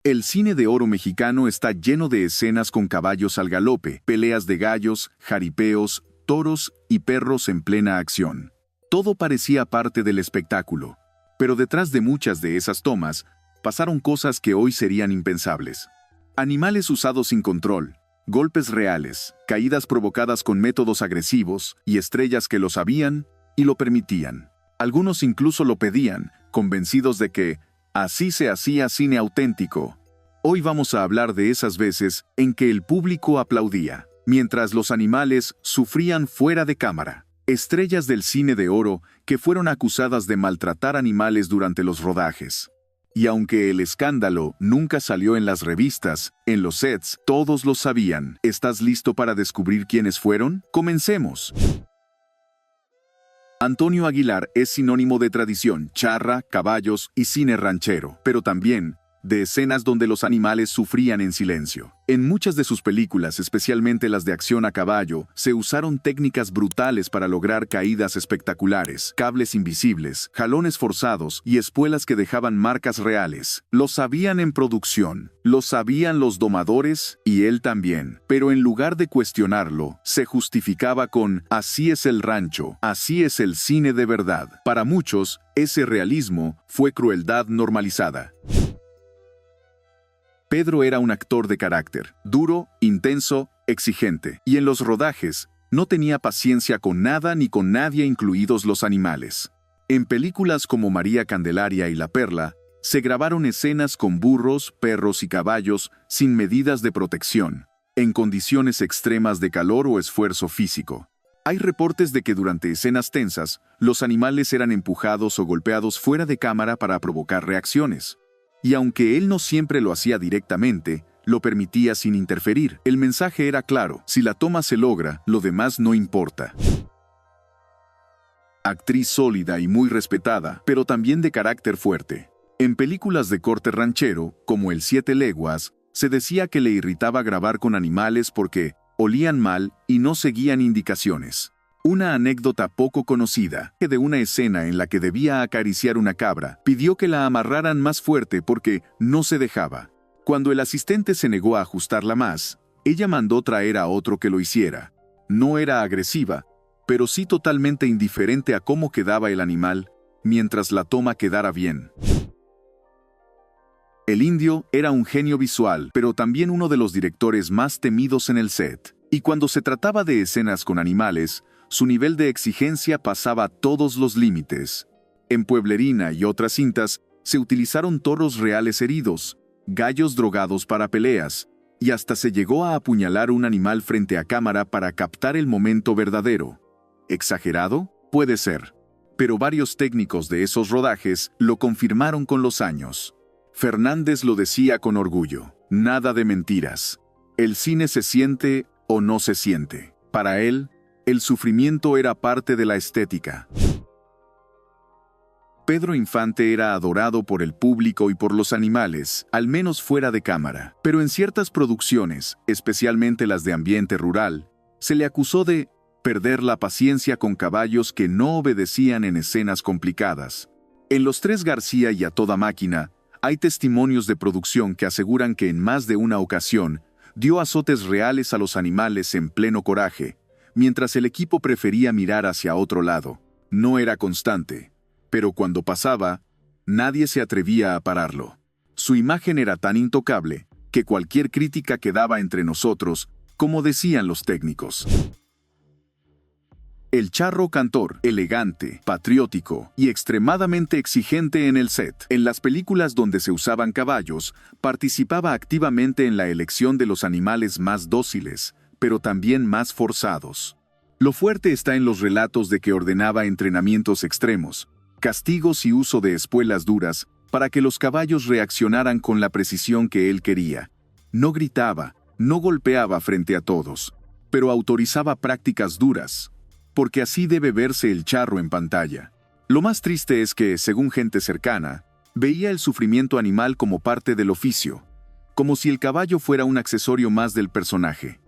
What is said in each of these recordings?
El cine de oro mexicano está lleno de escenas con caballos al galope, peleas de gallos, jaripeos, toros y perros en plena acción. Todo parecía parte del espectáculo, pero detrás de muchas de esas tomas pasaron cosas que hoy serían impensables. Animales usados sin control, golpes reales, caídas provocadas con métodos agresivos y estrellas que lo sabían y lo permitían. Algunos incluso lo pedían, convencidos de que así se hacía cine auténtico. Hoy vamos a hablar de esas veces en que el público aplaudía, mientras los animales sufrían fuera de cámara. Estrellas del cine de oro que fueron acusadas de maltratar animales durante los rodajes. Y aunque el escándalo nunca salió en las revistas, en los sets todos lo sabían. ¿Estás listo para descubrir quiénes fueron? ¡Comencemos! Antonio Aguilar es sinónimo de tradición, charra, caballos y cine ranchero, pero también de escenas donde los animales sufrían en silencio. En muchas de sus películas, especialmente las de acción a caballo, se usaron técnicas brutales para lograr caídas espectaculares, cables invisibles, jalones forzados y espuelas que dejaban marcas reales. Lo sabían en producción, lo sabían los domadores y él también. Pero en lugar de cuestionarlo, se justificaba con «así es el rancho, así es el cine de verdad». Para muchos, ese realismo fue crueldad normalizada. Pedro era un actor de carácter, duro, intenso, exigente, y en los rodajes no tenía paciencia con nada ni con nadie, incluidos los animales. En películas como María Candelaria y La Perla, se grabaron escenas con burros, perros y caballos sin medidas de protección, en condiciones extremas de calor o esfuerzo físico. Hay reportes de que durante escenas tensas, los animales eran empujados o golpeados fuera de cámara para provocar reacciones. Y aunque él no siempre lo hacía directamente, lo permitía sin interferir. El mensaje era claro: si la toma se logra, lo demás no importa. Actriz sólida y muy respetada, pero también de carácter fuerte. En películas de corte ranchero, como El Siete Leguas, se decía que le irritaba grabar con animales porque olían mal y no seguían indicaciones. Una anécdota poco conocida, que de una escena en la que debía acariciar una cabra, pidió que la amarraran más fuerte porque no se dejaba. Cuando el asistente se negó a ajustarla más, ella mandó traer a otro que lo hiciera. No era agresiva, pero sí totalmente indiferente a cómo quedaba el animal, mientras la toma quedara bien. El indio era un genio visual, pero también uno de los directores más temidos en el set. Y cuando se trataba de escenas con animales, su nivel de exigencia pasaba todos los límites. En Pueblerina y otras cintas se utilizaron toros reales heridos, gallos drogados para peleas, y hasta se llegó a apuñalar un animal frente a cámara para captar el momento verdadero. ¿Exagerado? Puede ser. Pero varios técnicos de esos rodajes lo confirmaron con los años. Fernández lo decía con orgullo: nada de mentiras. El cine se siente o no se siente. Para él, el sufrimiento era parte de la estética. Pedro Infante era adorado por el público y por los animales, al menos fuera de cámara. Pero en ciertas producciones, especialmente las de ambiente rural, se le acusó de perder la paciencia con caballos que no obedecían en escenas complicadas. En Los Tres García y A Toda Máquina, hay testimonios de producción que aseguran que en más de una ocasión dio azotes reales a los animales en pleno coraje, mientras el equipo prefería mirar hacia otro lado. No era constante, pero cuando pasaba, nadie se atrevía a pararlo. Su imagen era tan intocable que cualquier crítica quedaba entre nosotros, como decían los técnicos. El charro cantor, elegante, patriótico y extremadamente exigente en el set. En las películas donde se usaban caballos, participaba activamente en la elección de los animales más dóciles, pero también más forzados. Lo fuerte está en los relatos de que ordenaba entrenamientos extremos, castigos y uso de espuelas duras para que los caballos reaccionaran con la precisión que él quería. No gritaba, no golpeaba frente a todos, pero autorizaba prácticas duras, porque así debe verse el charro en pantalla. Lo más triste es que, según gente cercana, veía el sufrimiento animal como parte del oficio, como si el caballo fuera un accesorio más del personaje.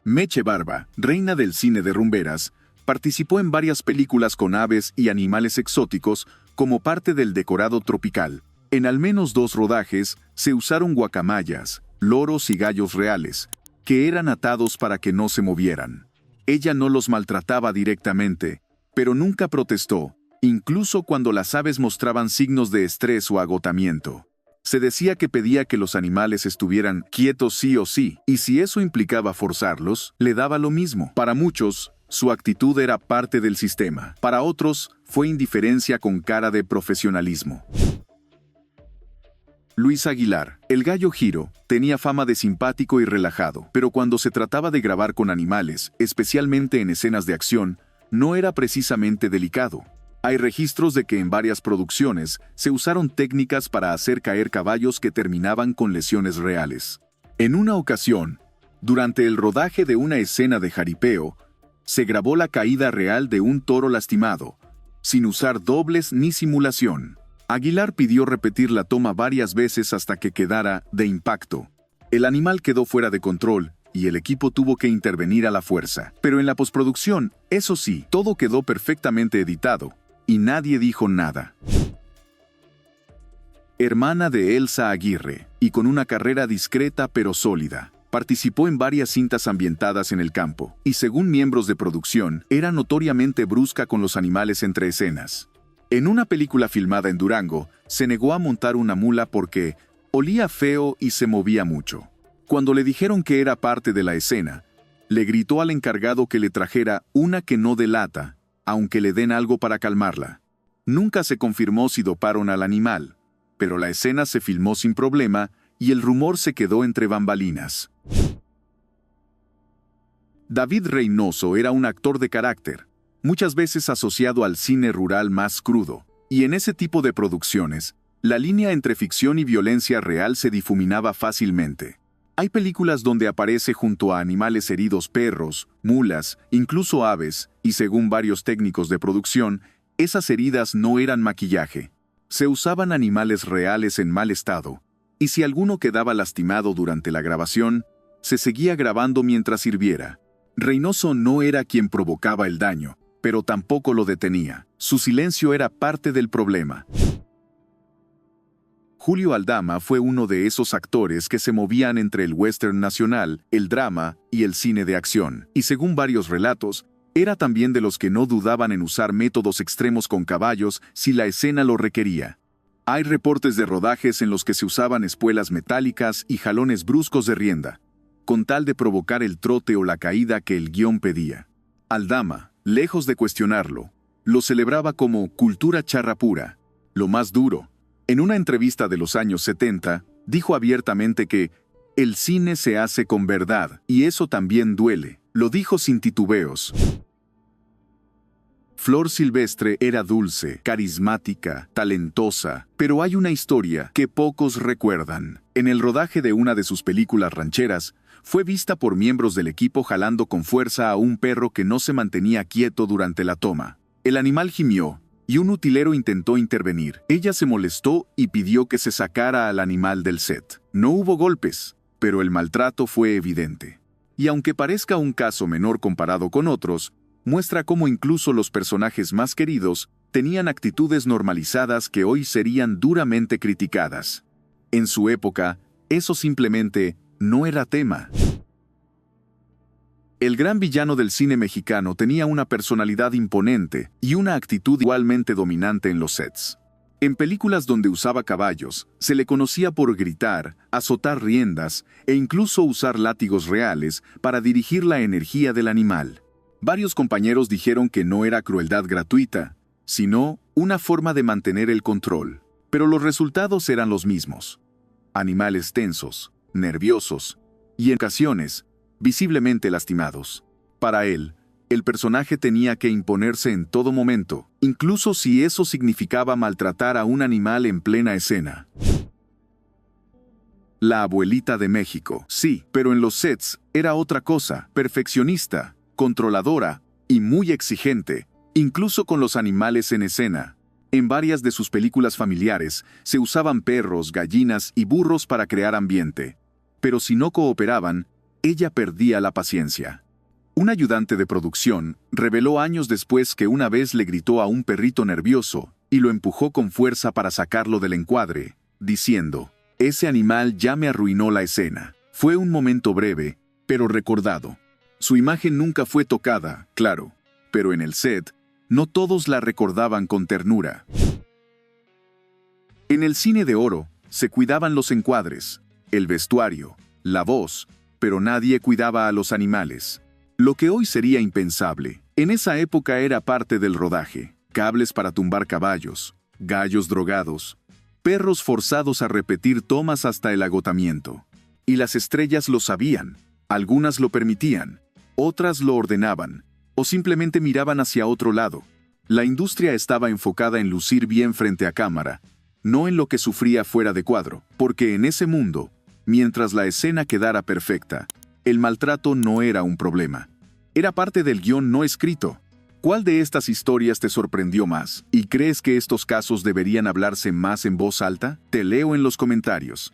Meche Barba, reina del cine de rumberas, participó en varias películas con aves y animales exóticos como parte del decorado tropical. En al menos 2 rodajes se usaron guacamayas, loros y gallos reales, que eran atados para que no se movieran. Ella no los maltrataba directamente, pero nunca protestó, incluso cuando las aves mostraban signos de estrés o agotamiento. Se decía que pedía que los animales estuvieran quietos sí o sí, y si eso implicaba forzarlos, le daba lo mismo. Para muchos, su actitud era parte del sistema. Para otros, fue indiferencia con cara de profesionalismo. Luis Aguilar, el gallo Giro, tenía fama de simpático y relajado, pero cuando se trataba de grabar con animales, especialmente en escenas de acción, no era precisamente delicado. Hay registros de que en varias producciones se usaron técnicas para hacer caer caballos que terminaban con lesiones reales. En una ocasión, durante el rodaje de una escena de jaripeo, se grabó la caída real de un toro lastimado, sin usar dobles ni simulación. Aguilar pidió repetir la toma varias veces hasta que quedara de impacto. El animal quedó fuera de control y el equipo tuvo que intervenir a la fuerza. Pero en la postproducción, eso sí, todo quedó perfectamente editado y nadie dijo nada. Hermana de Elsa Aguirre, y con una carrera discreta pero sólida. Participó en varias cintas ambientadas en el campo, y según miembros de producción, era notoriamente brusca con los animales entre escenas. En una película filmada en Durango, se negó a montar una mula porque olía feo y se movía mucho. Cuando le dijeron que era parte de la escena, le gritó al encargado que le trajera una que no delata, aunque le den algo para calmarla. Nunca se confirmó si doparon al animal, pero la escena se filmó sin problema y el rumor se quedó entre bambalinas. David Reynoso era un actor de carácter, muchas veces asociado al cine rural más crudo, y en ese tipo de producciones, la línea entre ficción y violencia real se difuminaba fácilmente. Hay películas donde aparece junto a animales heridos perros, mulas, incluso aves, y según varios técnicos de producción, esas heridas no eran maquillaje. Se usaban animales reales en mal estado, y si alguno quedaba lastimado durante la grabación, se seguía grabando mientras sirviera. Reynoso no era quien provocaba el daño, pero tampoco lo detenía. Su silencio era parte del problema. Julio Aldama fue uno de esos actores que se movían entre el western nacional, el drama y el cine de acción, y según varios relatos, era también de los que no dudaban en usar métodos extremos con caballos si la escena lo requería. Hay reportes de rodajes en los que se usaban espuelas metálicas y jalones bruscos de rienda, con tal de provocar el trote o la caída que el guión pedía. Aldama, lejos de cuestionarlo, lo celebraba como cultura charra pura, lo más duro. En una entrevista de los años 70, dijo abiertamente que el cine se hace con verdad, y eso también duele. Lo dijo sin titubeos. Flor Silvestre era dulce, carismática, talentosa, pero hay una historia que pocos recuerdan. En el rodaje de una de sus películas rancheras, fue vista por miembros del equipo jalando con fuerza a un perro que no se mantenía quieto durante la toma. El animal gimió, y un utilero intentó intervenir. Ella se molestó y pidió que se sacara al animal del set. No hubo golpes, pero el maltrato fue evidente. Y aunque parezca un caso menor comparado con otros, muestra cómo incluso los personajes más queridos tenían actitudes normalizadas que hoy serían duramente criticadas. En su época, eso simplemente no era tema. El gran villano del cine mexicano tenía una personalidad imponente y una actitud igualmente dominante en los sets. En películas donde usaba caballos, se le conocía por gritar, azotar riendas e incluso usar látigos reales para dirigir la energía del animal. Varios compañeros dijeron que no era crueldad gratuita, sino una forma de mantener el control. Pero los resultados eran los mismos. Animales tensos, nerviosos y en ocasiones visiblemente lastimados. Para él, el personaje tenía que imponerse en todo momento, incluso si eso significaba maltratar a un animal en plena escena. La abuelita de México, sí, pero en los sets era otra cosa, perfeccionista, controladora y muy exigente, incluso con los animales en escena. En varias de sus películas familiares se usaban perros, gallinas y burros para crear ambiente. Pero si no cooperaban, ella perdía la paciencia. Un ayudante de producción reveló años después que una vez le gritó a un perrito nervioso y lo empujó con fuerza para sacarlo del encuadre, diciendo: «Ese animal ya me arruinó la escena». Fue un momento breve, pero recordado. Su imagen nunca fue tocada, claro, pero en el set, no todos la recordaban con ternura. En el cine de oro, se cuidaban los encuadres, el vestuario, la voz, pero nadie cuidaba a los animales. Lo que hoy sería impensable, en esa época era parte del rodaje: cables para tumbar caballos, gallos drogados, perros forzados a repetir tomas hasta el agotamiento. Y las estrellas lo sabían, algunas lo permitían, otras lo ordenaban, o simplemente miraban hacia otro lado. La industria estaba enfocada en lucir bien frente a cámara, no en lo que sufría fuera de cuadro, porque en ese mundo, mientras la escena quedara perfecta, el maltrato no era un problema. Era parte del guión no escrito. ¿Cuál de estas historias te sorprendió más? ¿Y crees que estos casos deberían hablarse más en voz alta? Te leo en los comentarios.